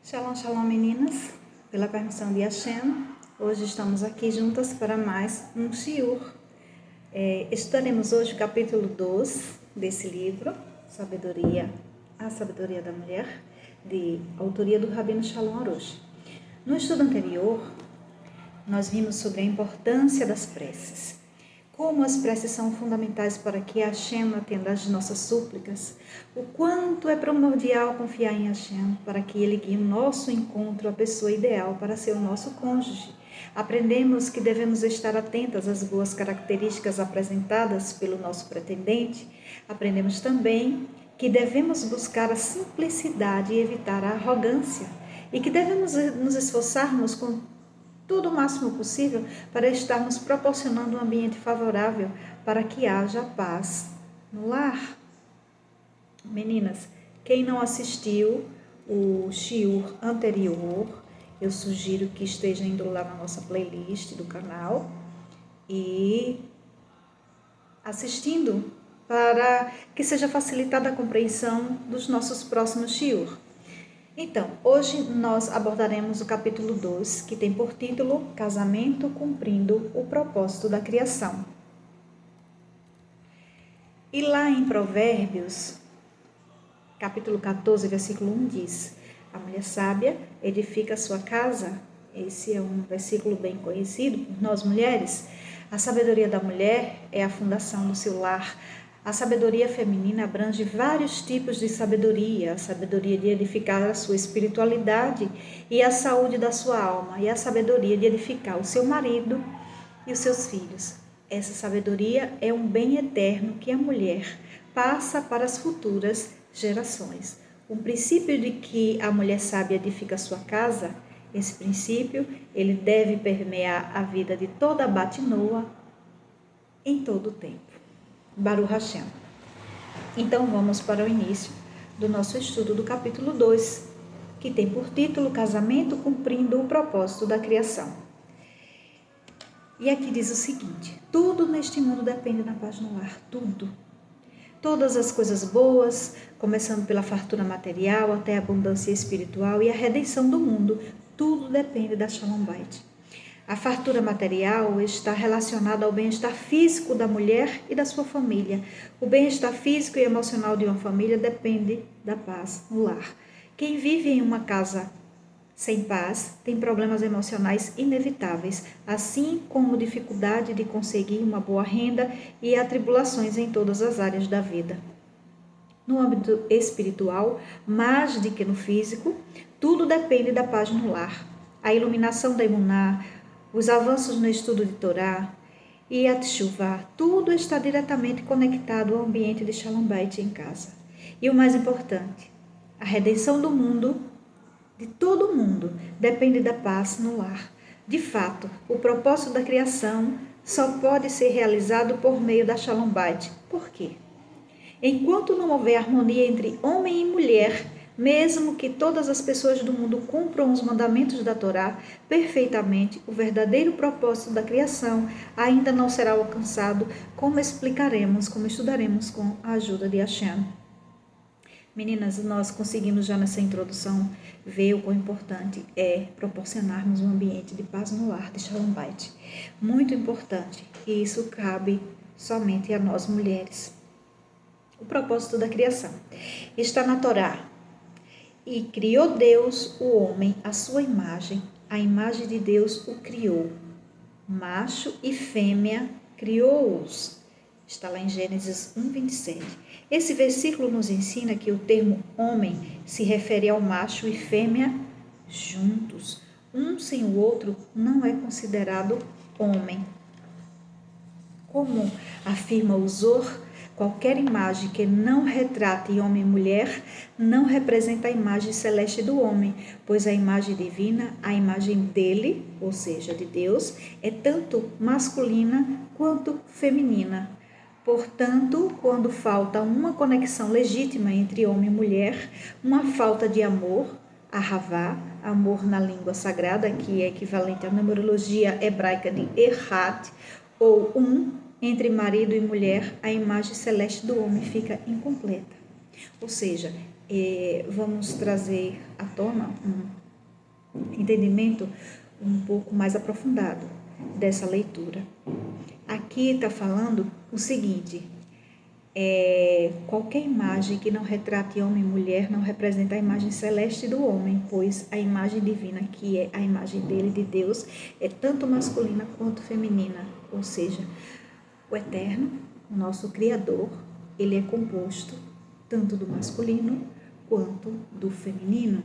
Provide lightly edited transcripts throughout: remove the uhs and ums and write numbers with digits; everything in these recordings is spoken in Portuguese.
Shalom, shalom meninas, pela permissão de Hashem, hoje estamos aqui juntas para mais um shiur. Estudaremos hoje o capítulo 2 desse livro, A Sabedoria da Mulher, de autoria do Rabino Shalom Arush. No estudo anterior, nós vimos sobre a importância das preces, como as preces são fundamentais para que Hashem atenda às nossas súplicas, o quanto é primordial confiar em Hashem para que Ele guie o nosso encontro à pessoa ideal para ser o nosso cônjuge. Aprendemos que devemos estar atentas às boas características apresentadas pelo nosso pretendente. Aprendemos também que devemos buscar a simplicidade e evitar a arrogância, e que devemos nos esforçarmos com tudo o máximo possível para estarmos proporcionando um ambiente favorável para que haja paz no lar. Meninas, quem não assistiu o shiur anterior, eu sugiro que esteja indo lá na nossa playlist do canal e assistindo para que seja facilitada a compreensão dos nossos próximos shiur. Então, hoje nós abordaremos o capítulo 2, que tem por título Casamento cumprindo o propósito da criação. E lá em Provérbios, capítulo 14, versículo 1 diz: a mulher sábia edifica a sua casa. Esse é um versículo bem conhecido por nós mulheres. A sabedoria da mulher é a fundação do seu lar. A sabedoria feminina abrange vários tipos de sabedoria: a sabedoria de edificar a sua espiritualidade e a saúde da sua alma, e a sabedoria de edificar o seu marido e os seus filhos. Essa sabedoria é um bem eterno que a mulher passa para as futuras gerações. O princípio de que a mulher sábia edifica a sua casa, esse princípio, ele deve permear a vida de toda a Batinoa em todo o tempo. Baruch Hashem. Então vamos para o início do nosso estudo do capítulo 2, que tem por título Casamento cumprindo o propósito da criação. E aqui diz o seguinte: tudo neste mundo depende da paz no lar, tudo. Todas as coisas boas, começando pela fartura material até a abundância espiritual e a redenção do mundo, tudo depende da Shalom Bait. A fartura material está relacionada ao bem-estar físico da mulher e da sua família. O bem-estar físico e emocional de uma família depende da paz no lar. Quem vive em uma casa sem paz tem problemas emocionais inevitáveis, assim como dificuldade de conseguir uma boa renda e atribulações em todas as áreas da vida. No âmbito espiritual, mais do que no físico, tudo depende da paz no lar. A iluminação da Emuná, os avanços no estudo de Torá e a Teshuvá, tudo está diretamente conectado ao ambiente de Shalom Bait em casa. E o mais importante, a redenção do mundo, de todo mundo, depende da paz no lar. De fato, o propósito da criação só pode ser realizado por meio da Shalom Bait. Por quê? Enquanto não houver harmonia entre homem e mulher, mesmo que todas as pessoas do mundo cumpram os mandamentos da Torá perfeitamente, o verdadeiro propósito da criação ainda não será alcançado, como estudaremos com a ajuda de Hashem. Meninas, nós conseguimos já nessa introdução ver o quão importante é proporcionarmos um ambiente de paz no lar, de Shalom Bait. Muito importante, e isso cabe somente a nós mulheres. O propósito da criação está na Torá. E criou Deus o homem à sua imagem, a imagem de Deus o criou. Macho e fêmea criou-os. Está lá em Gênesis 1:27. Esse versículo nos ensina que o termo homem se refere ao macho e fêmea juntos. Um sem o outro não é considerado homem. Como afirma o Zohar, qualquer imagem que não retrate homem e mulher não representa a imagem celeste do homem, pois a imagem divina, a imagem dele, ou seja, de Deus, é tanto masculina quanto feminina. Portanto, quando falta uma conexão legítima entre homem e mulher, uma falta de amor, ahavá, amor na língua sagrada, que é equivalente à numerologia hebraica de errat, ou entre marido e mulher, a imagem celeste do homem fica incompleta. Ou seja, vamos trazer à tona um entendimento um pouco mais aprofundado dessa leitura. Aqui está falando o seguinte: qualquer imagem que não retrate homem e mulher não representa a imagem celeste do homem, pois a imagem divina, que é a imagem dele, de Deus, é tanto masculina quanto feminina, ou seja, o Eterno, o nosso Criador, ele é composto tanto do masculino quanto do feminino.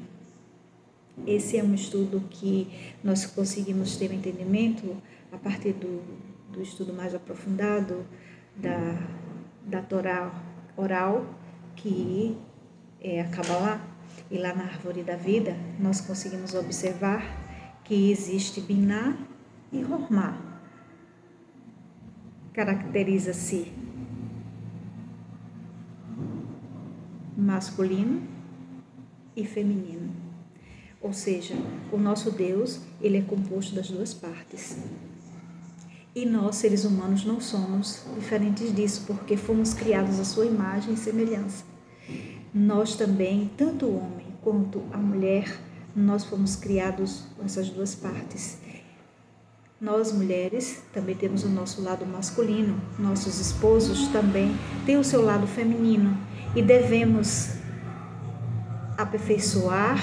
Esse é um estudo que nós conseguimos ter um entendimento a partir do estudo mais aprofundado da Torá oral, que é a Kabbalah. E lá na Árvore da Vida, nós conseguimos observar que existe Biná e Hormá. Caracteriza-se masculino e feminino. Ou seja, o nosso Deus, ele é composto das duas partes. E nós, seres humanos, não somos diferentes disso, porque fomos criados à sua imagem e semelhança. Nós também, tanto o homem quanto a mulher, nós fomos criados com essas duas partes. Nós, mulheres, também temos o nosso lado masculino. Nossos esposos também têm o seu lado feminino. E devemos aperfeiçoar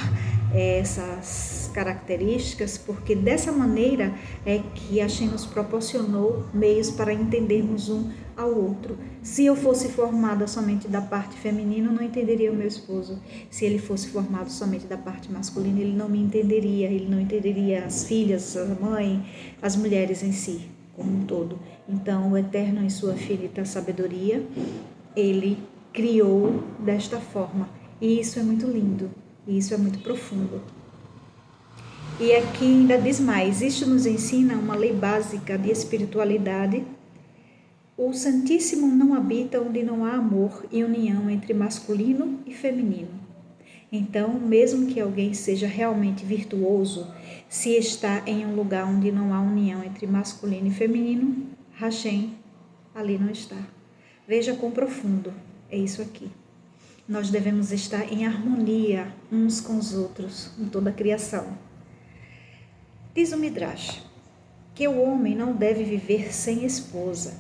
essas características, porque dessa maneira é que a Hashem nos proporcionou meios para entendermos um ao outro. Se eu fosse formada somente da parte feminina, eu não entenderia o meu esposo. Se ele fosse formado somente da parte masculina, ele não me entenderia, ele não entenderia as filhas, a mãe, as mulheres em si, como um todo. Então, o Eterno, em sua infinita sabedoria, ele criou desta forma. E isso é muito lindo, e isso é muito profundo. E aqui ainda diz mais: isto nos ensina uma lei básica de espiritualidade. O Santíssimo não habita onde não há amor e união entre masculino e feminino. Então, mesmo que alguém seja realmente virtuoso, se está em um lugar onde não há união entre masculino e feminino, Hashem ali não está. Veja quão profundo é isso aqui. Nós devemos estar em harmonia uns com os outros, em toda a criação. Diz o Midrash que o homem não deve viver sem esposa,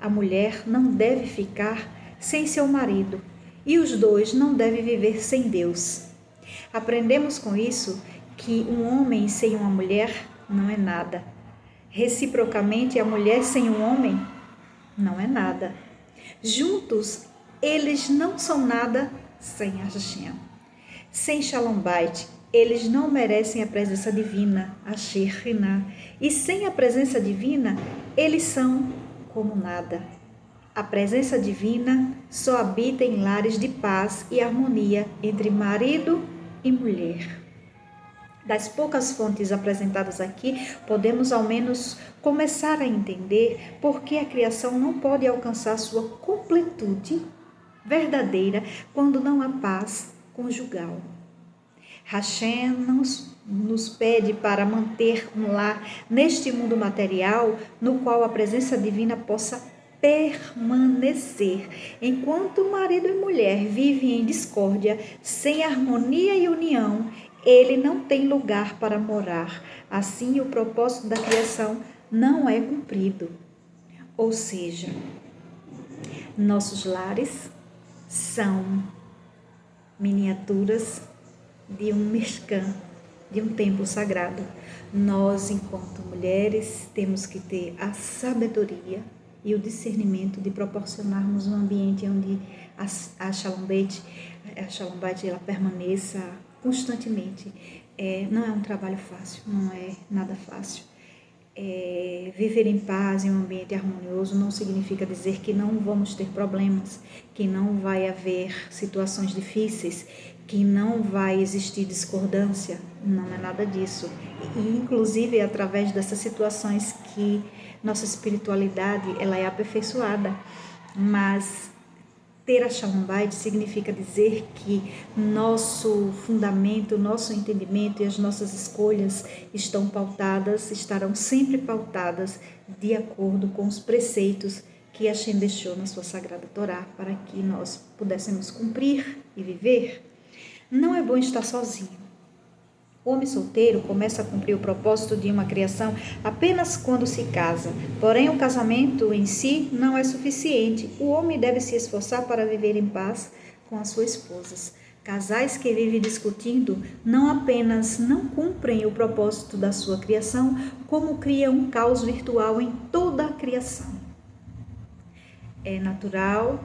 a mulher não deve ficar sem seu marido e os dois não devem viver sem Deus. Aprendemos com isso que um homem sem uma mulher não é nada. Reciprocamente, a mulher sem um homem não é nada. Juntos, eles não são nada sem a Hashem. Sem Shalom Bait, eles não merecem a presença divina, a Shekhinah. E sem a presença divina, eles são como nada. A presença divina só habita em lares de paz e harmonia entre marido e mulher. Das poucas fontes apresentadas aqui, podemos ao menos começar a entender por que a criação não pode alcançar sua completude verdadeira quando não há paz conjugal. Hashem nos pede para manter um lar neste mundo material no qual a presença divina possa permanecer. Enquanto marido e mulher vivem em discórdia, sem harmonia e união, ele não tem lugar para morar. Assim, o propósito da criação não é cumprido. Ou seja, nossos lares são miniaturas de um Mishkan, de um templo sagrado. Nós, enquanto mulheres, temos que ter a sabedoria e o discernimento de proporcionarmos um ambiente onde a Shalom Bait ela permaneça constantemente. Não é um trabalho fácil, não é nada fácil. Viver em paz, em um ambiente harmonioso, não significa dizer que não vamos ter problemas, que não vai haver situações difíceis, que não vai existir discordância. Não é nada disso. E, inclusive, é através dessas situações que nossa espiritualidade ela é aperfeiçoada. Mas ter a Shalom Bait significa dizer que nosso fundamento, nosso entendimento e as nossas escolhas estarão sempre pautadas de acordo com os preceitos que Hashem deixou na sua Sagrada Torá para que nós pudéssemos cumprir e viver. Não é bom estar sozinho. O homem solteiro começa a cumprir o propósito de uma criação apenas quando se casa. Porém, o casamento em si não é suficiente. O homem deve se esforçar para viver em paz com as suas esposas. Casais que vivem discutindo não apenas não cumprem o propósito da sua criação, como criam um caos virtual em toda a criação. É natural,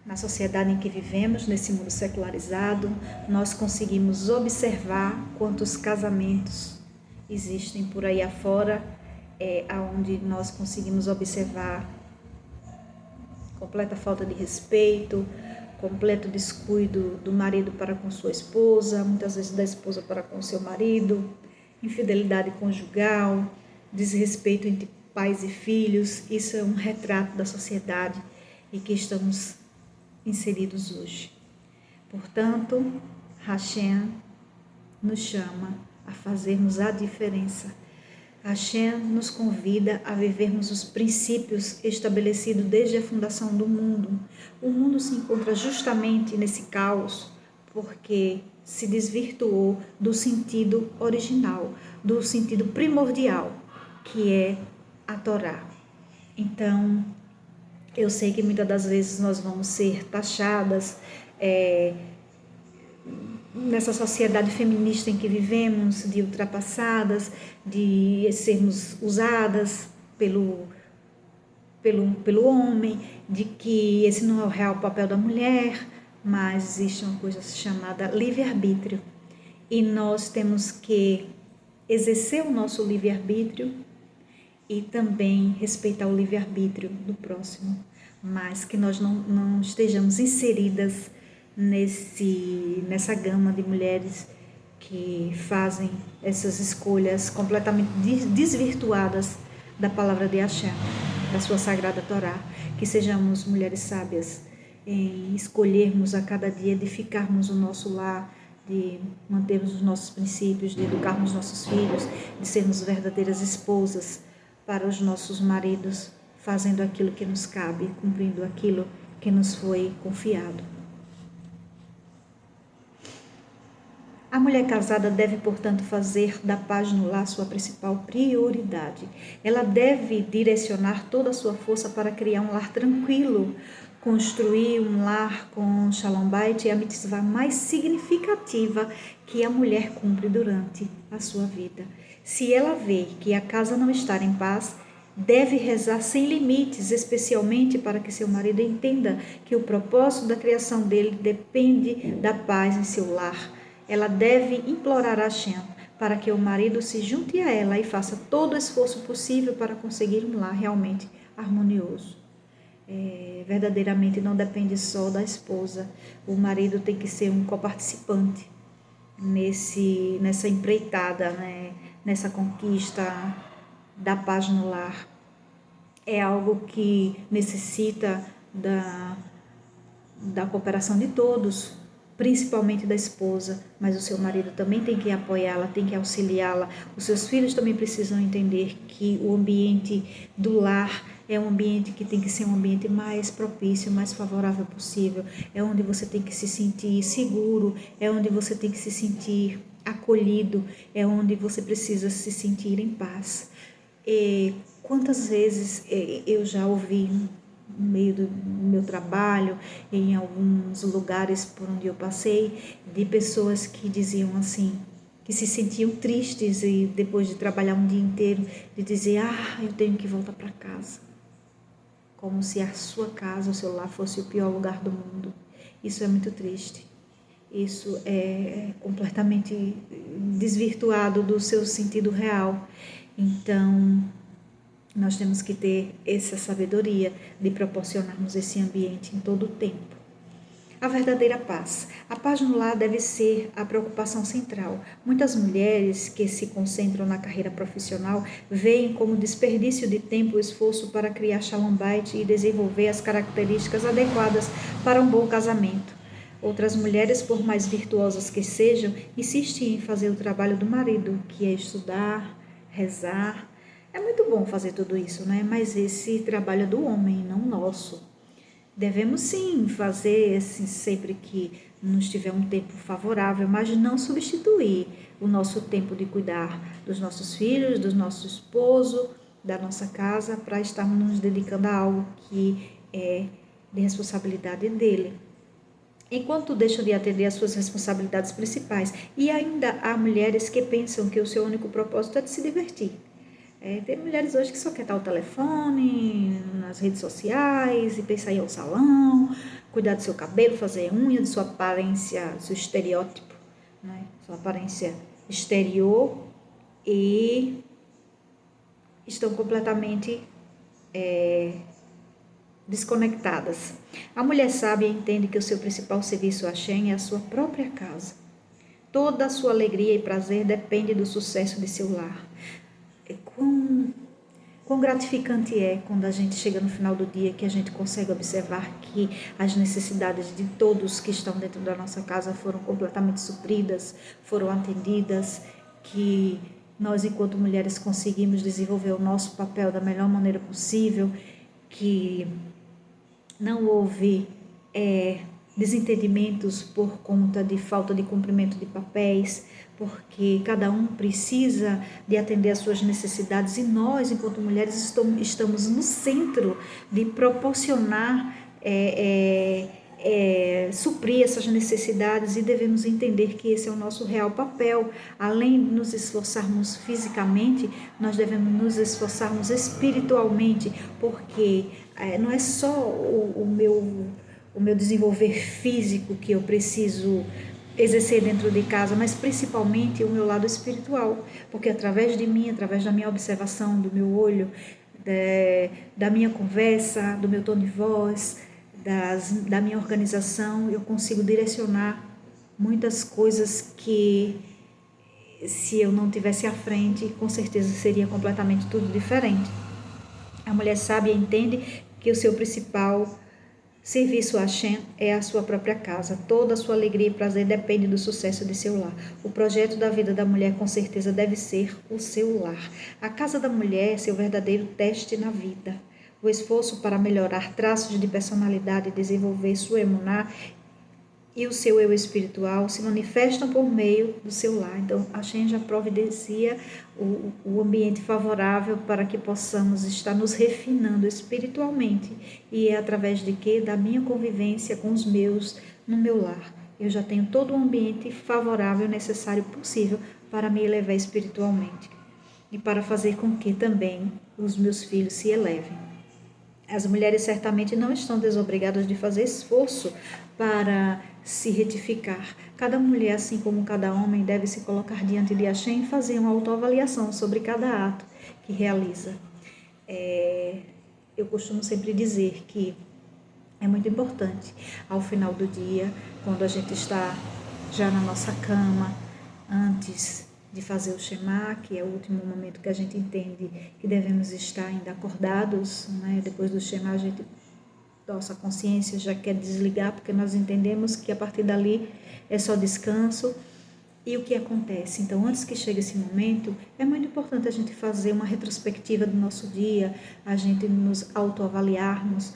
na sociedade em que vivemos, nesse mundo secularizado, nós conseguimos observar quantos casamentos existem por aí afora, onde nós conseguimos observar completa falta de respeito, completo descuido do marido para com sua esposa, muitas vezes da esposa para com seu marido, infidelidade conjugal, desrespeito entre pais e filhos. Isso é um retrato da sociedade em que estamos inseridos hoje. Portanto, Hashem nos chama a fazermos a diferença. Hashem nos convida a vivermos os princípios estabelecidos desde a fundação do mundo. O mundo se encontra justamente nesse caos porque se desvirtuou do sentido original, do sentido primordial, que é a Torá. Então, eu sei que muitas das vezes nós vamos ser taxadas nessa sociedade feminista em que vivemos, de ultrapassadas, de sermos usadas pelo homem, de que esse não é o real papel da mulher, mas existe uma coisa chamada livre-arbítrio. E nós temos que exercer o nosso livre-arbítrio e também respeitar o livre-arbítrio do próximo, mas que nós não estejamos inseridas nessa gama de mulheres que fazem essas escolhas completamente desvirtuadas da palavra de Hashem, da sua sagrada Torá. Que sejamos mulheres sábias em escolhermos a cada dia edificarmos o nosso lar, de mantermos os nossos princípios, de educarmos nossos filhos, de sermos verdadeiras esposas para os nossos maridos, fazendo aquilo que nos cabe, cumprindo aquilo que nos foi confiado. A mulher casada deve, portanto, fazer da paz no lar sua principal prioridade. Ela deve direcionar toda a sua força para criar um lar tranquilo. Construir um lar com Shalom Bait é a mitzvah mais significativa que a mulher cumpre durante a sua vida. Se ela vê que a casa não está em paz, deve rezar sem limites, especialmente para que seu marido entenda que o propósito da criação dele depende da paz em seu lar. Ela deve implorar a Hashem para que o marido se junte a ela e faça todo o esforço possível para conseguir um lar realmente harmonioso. Verdadeiramente não depende só da esposa. O marido tem que ser um coparticipante nessa empreitada, né? Nessa conquista da paz no lar. É algo que necessita da cooperação de todos, principalmente da esposa, mas o seu marido também tem que apoiá-la, tem que auxiliá-la. Os seus filhos também precisam entender que o ambiente do lar é um ambiente que tem que ser um ambiente mais propício, mais favorável possível. É onde você tem que se sentir seguro, é onde você tem que se sentir acolhido, é onde você precisa se sentir em paz. E quantas vezes eu já ouvi no meio do meu trabalho, em alguns lugares por onde eu passei, de pessoas que diziam assim, que se sentiam tristes e depois de trabalhar um dia inteiro, de dizer, eu tenho que voltar para casa. Como se a sua casa, o seu lar fosse o pior lugar do mundo. Isso é muito triste. Isso é completamente desvirtuado do seu sentido real. Então, nós temos que ter essa sabedoria de proporcionarmos esse ambiente em todo o tempo. A verdadeira paz. A paz no lar deve ser a preocupação central. Muitas mulheres que se concentram na carreira profissional veem como desperdício de tempo o esforço para criar Shalom Bait e desenvolver as características adequadas para um bom casamento. Outras mulheres, por mais virtuosas que sejam, insistem em fazer o trabalho do marido, que é estudar, rezar. É muito bom fazer tudo isso, né? Mas esse trabalho é do homem, não nosso. Devemos sim fazer assim, sempre que nos tiver um tempo favorável, mas não substituir o nosso tempo de cuidar dos nossos filhos, do nosso esposo, da nossa casa, para estarmos nos dedicando a algo que é de responsabilidade dele. Enquanto deixam de atender às suas responsabilidades principais. E ainda há mulheres que pensam que o seu único propósito é de se divertir. Tem mulheres hoje que só quer estar ao telefone, nas redes sociais, e pensar em ir ao salão, cuidar do seu cabelo, fazer unha, de sua aparência, seu estereótipo, né? Sua aparência exterior, e estão completamente desconectadas. A mulher sábia entende que o seu principal serviço a Hashem é a sua própria casa. Toda a sua alegria e prazer depende do sucesso de seu lar. Quão gratificante é quando a gente chega no final do dia, que a gente consegue observar que as necessidades de todos que estão dentro da nossa casa foram completamente supridas, foram atendidas, que nós, enquanto mulheres, conseguimos desenvolver o nosso papel da melhor maneira possível, que não houve desentendimentos por conta de falta de cumprimento de papéis, porque cada um precisa de atender às suas necessidades, e nós, enquanto mulheres, estamos no centro de proporcionar, suprir essas necessidades, e devemos entender que esse é o nosso real papel. Além de nos esforçarmos fisicamente, nós devemos nos esforçarmos espiritualmente, porque não é só o meu desenvolver físico que eu preciso exercer dentro de casa, mas principalmente o meu lado espiritual, porque através de mim, através da minha observação, do meu olho, da minha conversa, do meu tom de voz, da minha organização, eu consigo direcionar muitas coisas que, se eu não tivesse à frente, com certeza seria completamente tudo diferente. A mulher sábia entende que o seu principal serviço a Hashem é a sua própria casa. Toda a sua alegria e prazer depende do sucesso de seu lar. O projeto da vida da mulher, com certeza, deve ser o seu lar. A casa da mulher é seu verdadeiro teste na vida. O esforço para melhorar traços de personalidade e desenvolver sua emuná e o seu eu espiritual se manifestam por meio do seu lar. Então, a Hashem já providencia o ambiente favorável para que possamos estar nos refinando espiritualmente. E é através de quê? Da minha convivência com os meus no meu lar. Eu já tenho todo o ambiente favorável necessário possível para me elevar espiritualmente. E para fazer com que também os meus filhos se elevem. As mulheres certamente não estão desobrigadas de fazer esforço para se retificar. Cada mulher, assim como cada homem, deve se colocar diante de Hashem e fazer uma autoavaliação sobre cada ato que realiza. Eu costumo sempre dizer que é muito importante, ao final do dia, quando a gente está já na nossa cama, antes de fazer o Shema, que é o último momento que a gente entende que devemos estar ainda acordados, né? Depois do Shema, nossa consciência já quer desligar, porque nós entendemos que a partir dali é só descanso. E o que acontece? Então, antes que chegue esse momento, é muito importante a gente fazer uma retrospectiva do nosso dia, a gente nos autoavaliarmos,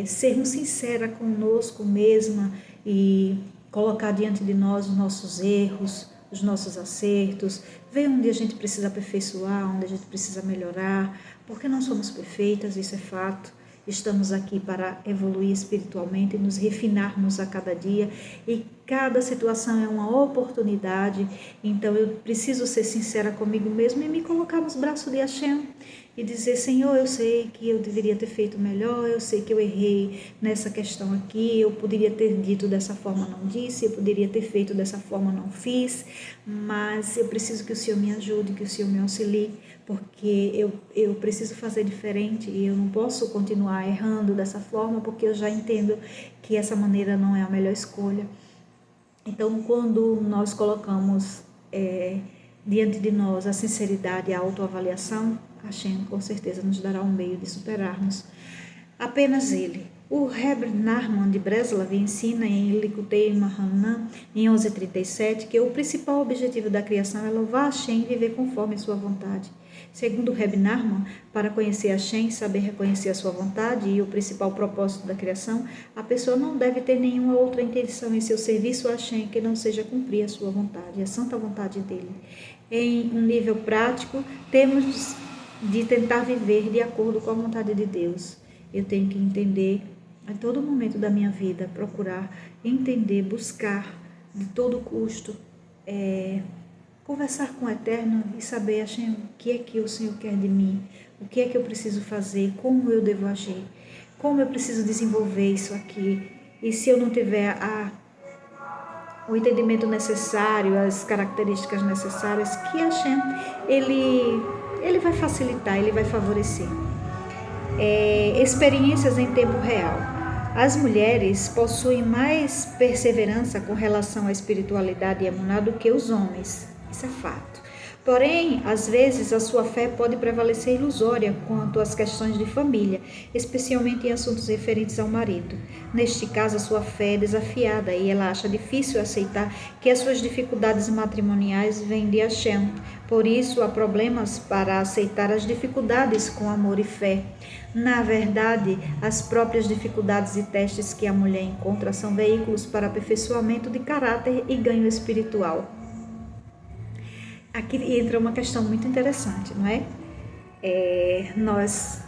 sermos sinceras conosco mesma e colocar diante de nós os nossos erros, os nossos acertos, ver onde a gente precisa aperfeiçoar, onde a gente precisa melhorar, porque não somos perfeitas, isso é fato. Estamos aqui para evoluir espiritualmente, nos refinarmos a cada dia, e cada situação é uma oportunidade. Então eu preciso ser sincera comigo mesma e me colocar nos braços de Hashem e dizer: Senhor, eu sei que eu deveria ter feito melhor, eu sei que eu errei nessa questão aqui, eu poderia ter dito dessa forma, não disse, eu poderia ter feito dessa forma, não fiz, mas eu preciso que o Senhor me ajude, que o Senhor me auxilie, porque eu preciso fazer diferente e eu não posso continuar errando dessa forma, porque eu já entendo que essa maneira não é a melhor escolha. Então, quando nós colocamos diante de nós a sinceridade e a autoavaliação, Hashem com certeza nos dará um meio de superarmos apenas Ele. O Rebbe Nachman de Breslav ensina em Likutei Moharan, em 11:37, que o principal objetivo da criação é louvar Hashem e viver conforme sua vontade. Segundo Reb Nachman, para conhecer Hashem, saber reconhecer a sua vontade e o principal propósito da criação, a pessoa não deve ter nenhuma outra intenção em seu serviço a Hashem que não seja cumprir a sua vontade, a santa vontade dele. Em um nível prático, temos de tentar viver de acordo com a vontade de Deus. Eu tenho que entender a todo momento da minha vida, procurar entender, buscar de todo custo, conversar com o Eterno e saber, Hashem, o que é que o Senhor quer de mim, o que é que eu preciso fazer, como eu devo agir, como eu preciso desenvolver isso aqui. E se eu não tiver o entendimento necessário, as características necessárias, que Hashem, ele vai facilitar, ele vai favorecer. Experiências em tempo real. As mulheres possuem mais perseverança com relação à espiritualidade e emuná do que os homens. Isso é fato. Porém, às vezes a sua fé pode prevalecer ilusória quanto às questões de família, especialmente em assuntos referentes ao marido. Neste caso, a sua fé é desafiada e ela acha difícil aceitar que as suas dificuldades matrimoniais vêm de Hashem. Por isso, há problemas para aceitar as dificuldades com amor e fé. Na verdade, as próprias dificuldades e testes que a mulher encontra são veículos para aperfeiçoamento de caráter e ganho espiritual. Aqui entra uma questão muito interessante, não é? Nós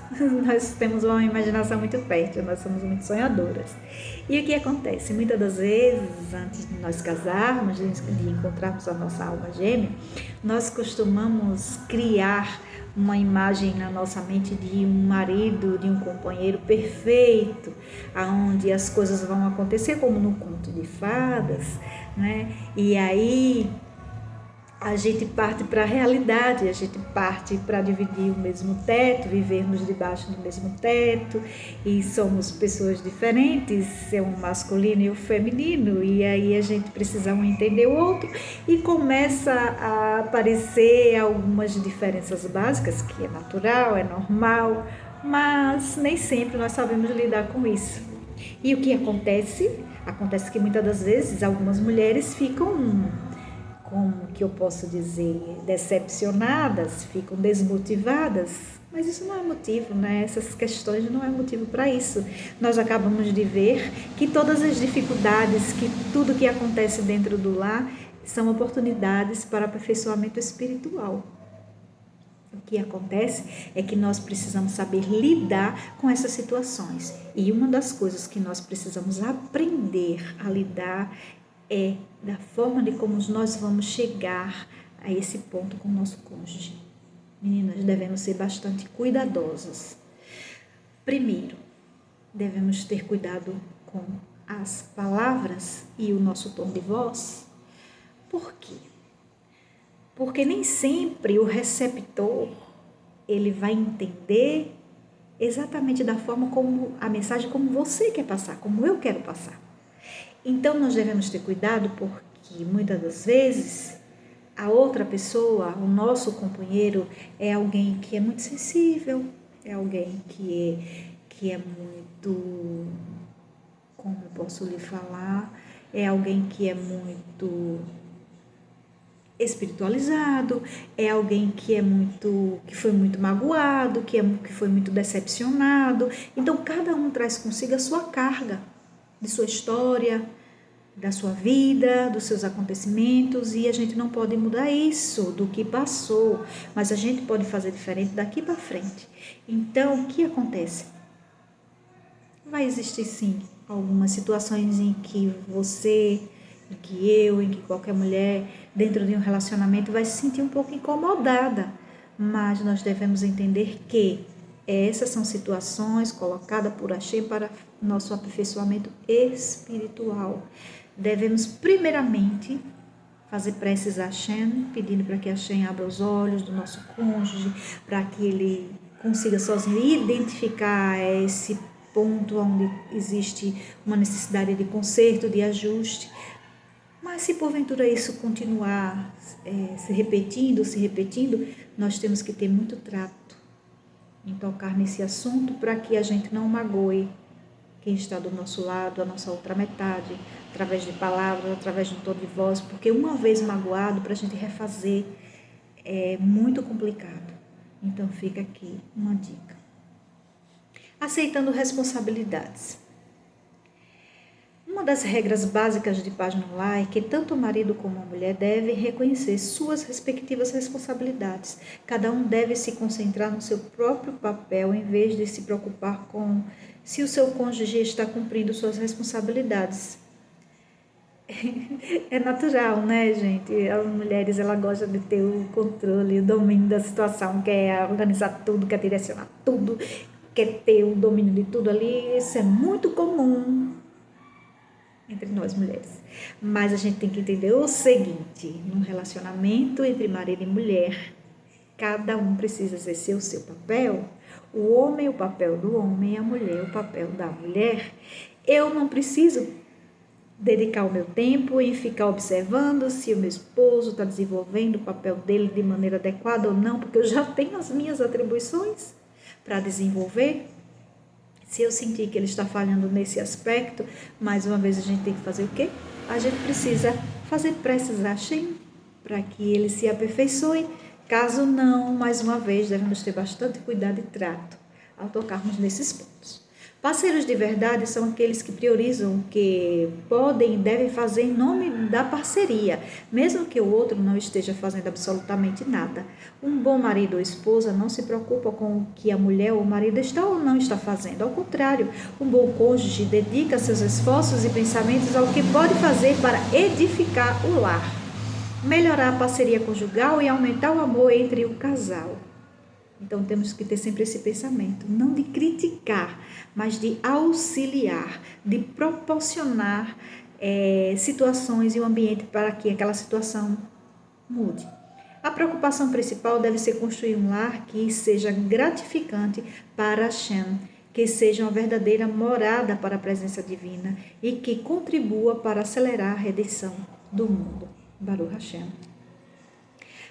temos uma imaginação muito fértil, nós somos muito sonhadoras. E o que acontece? Muitas das vezes, antes de nós casarmos, de encontrarmos a nossa alma gêmea, nós costumamos criar uma imagem na nossa mente de um marido, de um companheiro perfeito, aonde as coisas vão acontecer como no conto de fadas, né? E aí a gente parte para a realidade, a gente parte para dividir o mesmo teto, vivermos debaixo do mesmo teto, e somos pessoas diferentes, é um masculino e o feminino, e aí a gente precisa um entender o outro, e começa a aparecer algumas diferenças básicas, que é natural, é normal, mas nem sempre nós sabemos lidar com isso. E o que acontece? Acontece que muitas das vezes algumas mulheres ficam, como que eu posso dizer, decepcionadas, ficam desmotivadas, mas isso não é motivo, né? Essas questões não é motivo para isso. Nós acabamos de ver que todas as dificuldades, que tudo que acontece dentro do lar são oportunidades para aperfeiçoamento espiritual. O que acontece é que nós precisamos saber lidar com essas situações. E uma das coisas que nós precisamos aprender a lidar é da forma de como nós vamos chegar a esse ponto com o nosso cônjuge. Meninas, devemos ser bastante cuidadosas. Primeiro, devemos ter cuidado com as palavras e o nosso tom de voz. Por quê? Porque nem sempre o receptor ele vai entender exatamente da forma como a mensagem como você quer passar, como eu quero passar. Então, nós devemos ter cuidado porque, muitas das vezes, a outra pessoa, o nosso companheiro, é alguém que é muito sensível, é alguém que é muito, como eu posso lhe falar, é alguém que é muito espiritualizado, é alguém que foi muito magoado, que foi muito decepcionado. Então, cada um traz consigo a sua carga de sua história, da sua vida, dos seus acontecimentos, e a gente não pode mudar isso do que passou, mas a gente pode fazer diferente daqui para frente. Então, o que acontece? Vai existir sim algumas situações em que você, em que eu, em que qualquer mulher dentro de um relacionamento vai se sentir um pouco incomodada, mas nós devemos entender que essas são situações colocadas por Hashem para nosso aperfeiçoamento espiritual. Devemos primeiramente fazer preces a Hashem, pedindo para que Hashem abra os olhos do nosso cônjuge, para que ele consiga sozinho identificar esse ponto onde existe uma necessidade de conserto, de ajuste. Mas se porventura isso continuar se repetindo, nós temos que ter muito trato em tocar nesse assunto para que a gente não magoe quem está do nosso lado, a nossa outra metade, através de palavras, através de um tom de voz, porque uma vez magoado, para a gente refazer é muito complicado. Então fica aqui uma dica. Aceitando responsabilidades. Uma das regras básicas de paz no lar é que tanto o marido como a mulher devem reconhecer suas respectivas responsabilidades. Cada um deve se concentrar no seu próprio papel em vez de se preocupar com se o seu cônjuge está cumprindo suas responsabilidades. É natural, né, gente? As mulheres, ela gostam de ter o controle, o domínio da situação, quer organizar tudo, quer direcionar tudo, quer ter o domínio de tudo ali. Isso é muito comum entre nós mulheres. Mas a gente tem que entender o seguinte: num relacionamento entre marido e mulher, cada um precisa exercer o seu papel. O homem, o papel do homem, a mulher, o papel da mulher. Eu não preciso dedicar o meu tempo em ficar observando se o meu esposo está desenvolvendo o papel dele de maneira adequada ou não, porque eu já tenho as minhas atribuições para desenvolver. Se eu sentir que ele está falhando nesse aspecto, mais uma vez a gente tem que fazer o quê? A gente precisa fazer preces a Hashem para que ele se aperfeiçoe. Caso não, mais uma vez, devemos ter bastante cuidado e trato ao tocarmos nesses pontos. Parceiros de verdade são aqueles que priorizam o que podem e devem fazer em nome da parceria, mesmo que o outro não esteja fazendo absolutamente nada. Um bom marido ou esposa não se preocupa com o que a mulher ou o marido está ou não está fazendo. Ao contrário, um bom cônjuge dedica seus esforços e pensamentos ao que pode fazer para edificar o lar, melhorar a parceria conjugal e aumentar o amor entre o casal. Então temos que ter sempre esse pensamento, não de criticar, mas de auxiliar, de proporcionar situações e um ambiente para que aquela situação mude. A preocupação principal deve ser construir um lar que seja gratificante para Hashem, que seja uma verdadeira morada para a presença divina e que contribua para acelerar a redenção do mundo. Baruch Hashem.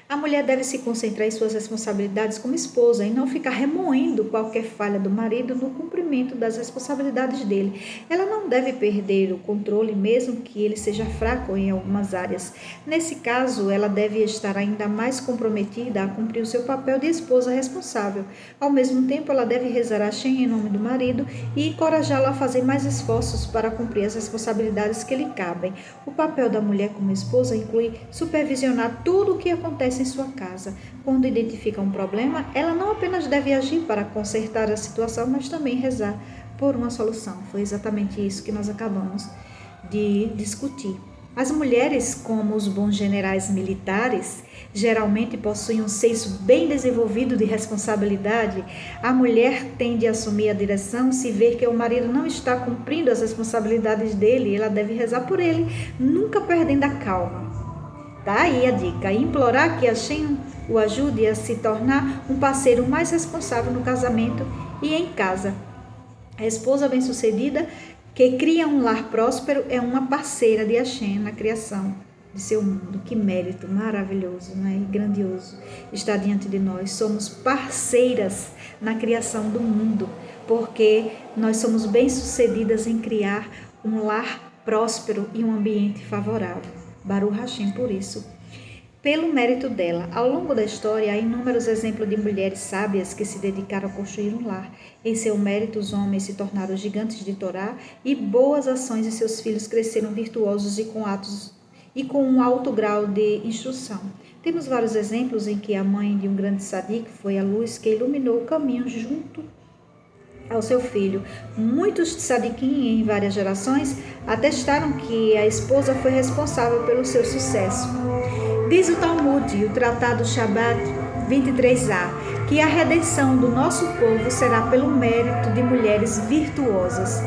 A mulher deve se concentrar em suas responsabilidades como esposa e não ficar remoendo qualquer falha do marido no cumprimento das responsabilidades dele. Ela não deve perder o controle, mesmo que ele seja fraco em algumas áreas. Nesse caso, ela deve estar ainda mais comprometida a cumprir o seu papel de esposa responsável. Ao mesmo tempo, ela deve rezar a Hashem em nome do marido e encorajá-lo a fazer mais esforços para cumprir as responsabilidades que lhe cabem. O papel da mulher como esposa inclui supervisionar tudo o que acontece em sua casa. Quando identifica um problema, ela não apenas deve agir para consertar a situação, mas também rezar por uma solução. Foi exatamente isso que nós acabamos de discutir. As mulheres, como os bons generais militares, geralmente possuem um senso bem desenvolvido de responsabilidade. A mulher tende a assumir a direção se ver que o marido não está cumprindo as responsabilidades dele, ela deve rezar por ele, nunca perdendo a calma. Tá aí a dica, implorar que Hashem o ajude a se tornar um parceiro mais responsável no casamento e em casa. A esposa bem-sucedida que cria um lar próspero é uma parceira de Hashem na criação de seu mundo. Que mérito maravilhoso, não é? E grandioso está diante de nós. Somos parceiras na criação do mundo, porque nós somos bem-sucedidas em criar um lar próspero e um ambiente favorável. Baruch Hashem por isso. Pelo mérito dela, ao longo da história, há inúmeros exemplos de mulheres sábias que se dedicaram a construir um lar. Em seu mérito, os homens se tornaram gigantes de Torá e boas ações e seus filhos cresceram virtuosos e com um alto grau de instrução. Temos vários exemplos em que a mãe de um grande tzadik foi a luz que iluminou o caminho junto ao seu filho. Muitos tzadikim em várias gerações atestaram que a esposa foi responsável pelo seu sucesso. Diz o Talmud, o Tratado Shabbat 23a, que a redenção do nosso povo será pelo mérito de mulheres virtuosas.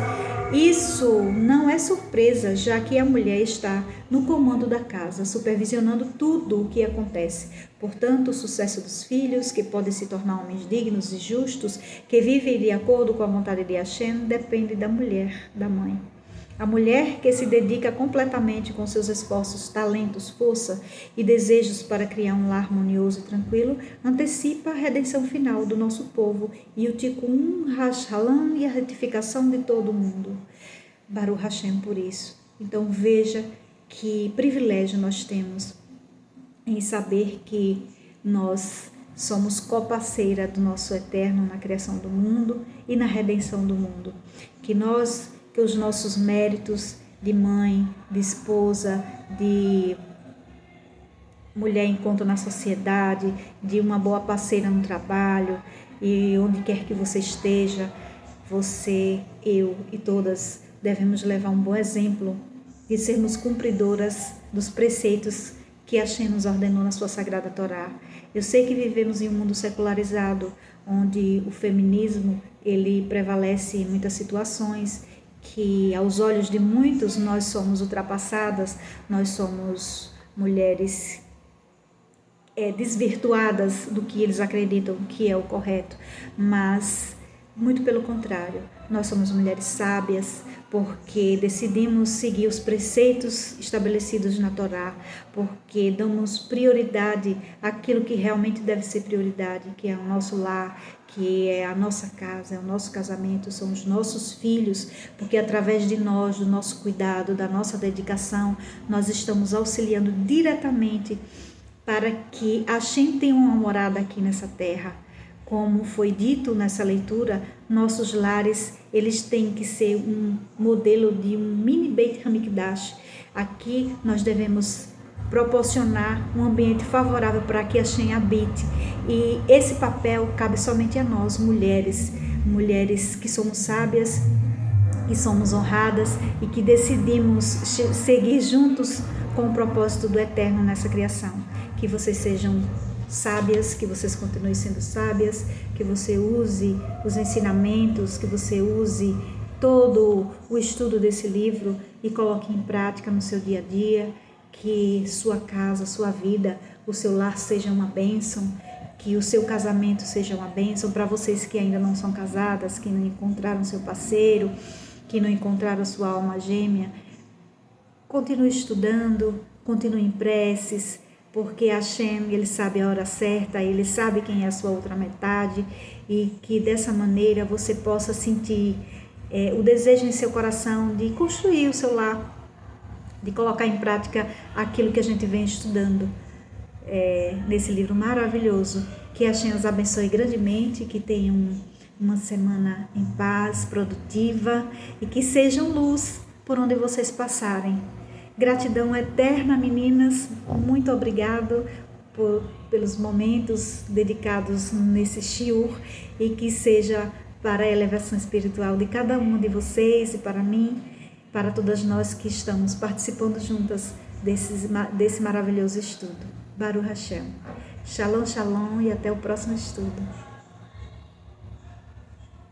Isso não é surpresa, já que a mulher está no comando da casa, supervisionando tudo o que acontece. Portanto, o sucesso dos filhos, que podem se tornar homens dignos e justos, que vivem de acordo com a vontade de Hashem, depende da mulher, da mãe. A mulher que se dedica completamente com seus esforços, talentos, força e desejos para criar um lar harmonioso e tranquilo, antecipa a redenção final do nosso povo e o Tikkun Hashalam e a retificação de todo o mundo. Baruch Hashem por isso. Então veja que privilégio nós temos em saber que nós somos coparceira do nosso Eterno na criação do mundo e na redenção do mundo. Que os nossos méritos de mãe, de esposa, de mulher enquanto na sociedade, de uma boa parceira no trabalho e onde quer que você esteja, você, eu e todas devemos levar um bom exemplo de sermos cumpridoras dos preceitos que Hashem nos ordenou na sua Sagrada Torá. Eu sei que vivemos em um mundo secularizado, onde o feminismo ele prevalece em muitas situações, que aos olhos de muitos nós somos ultrapassadas, nós somos mulheres desvirtuadas do que eles acreditam que é o correto, mas muito pelo contrário, nós somos mulheres sábias porque decidimos seguir os preceitos estabelecidos na Torá, porque damos prioridade àquilo que realmente deve ser prioridade, que é o nosso lar, que é a nossa casa, é o nosso casamento, são os nossos filhos, porque através de nós, do nosso cuidado, da nossa dedicação, nós estamos auxiliando diretamente para que Hashem tenha uma morada aqui nessa terra. Como foi dito nessa leitura, nossos lares, eles têm que ser um modelo de um mini Beit HaMikdash. Aqui nós devemos proporcionar um ambiente favorável para que Hashem habite. E esse papel cabe somente a nós, mulheres que somos sábias, que somos honradas e que decidimos seguir juntos com o propósito do Eterno nessa criação. Que vocês sejam sábias, que vocês continuem sendo sábias, que você use os ensinamentos, que você use todo o estudo desse livro e coloque em prática no seu dia a dia, que sua casa, sua vida, o seu lar seja uma bênção, que o seu casamento seja uma bênção para vocês que ainda não são casadas, que não encontraram seu parceiro, que não encontraram sua alma gêmea. Continue estudando, continue em preces, porque Hashem, ele sabe a hora certa, ele sabe quem é a sua outra metade e que dessa maneira você possa sentir o desejo em seu coração de construir o seu lar, de colocar em prática aquilo que a gente vem estudando nesse livro maravilhoso. Que Hashem os abençoe grandemente, que tenham uma semana em paz, produtiva e que sejam luz por onde vocês passarem. Gratidão eterna, meninas. Muito obrigado pelos momentos dedicados nesse shiur e que seja para a elevação espiritual de cada uma de vocês e para mim, para todas nós que estamos participando juntas desse maravilhoso estudo. Baruch Hashem. Shalom, shalom e até o próximo estudo.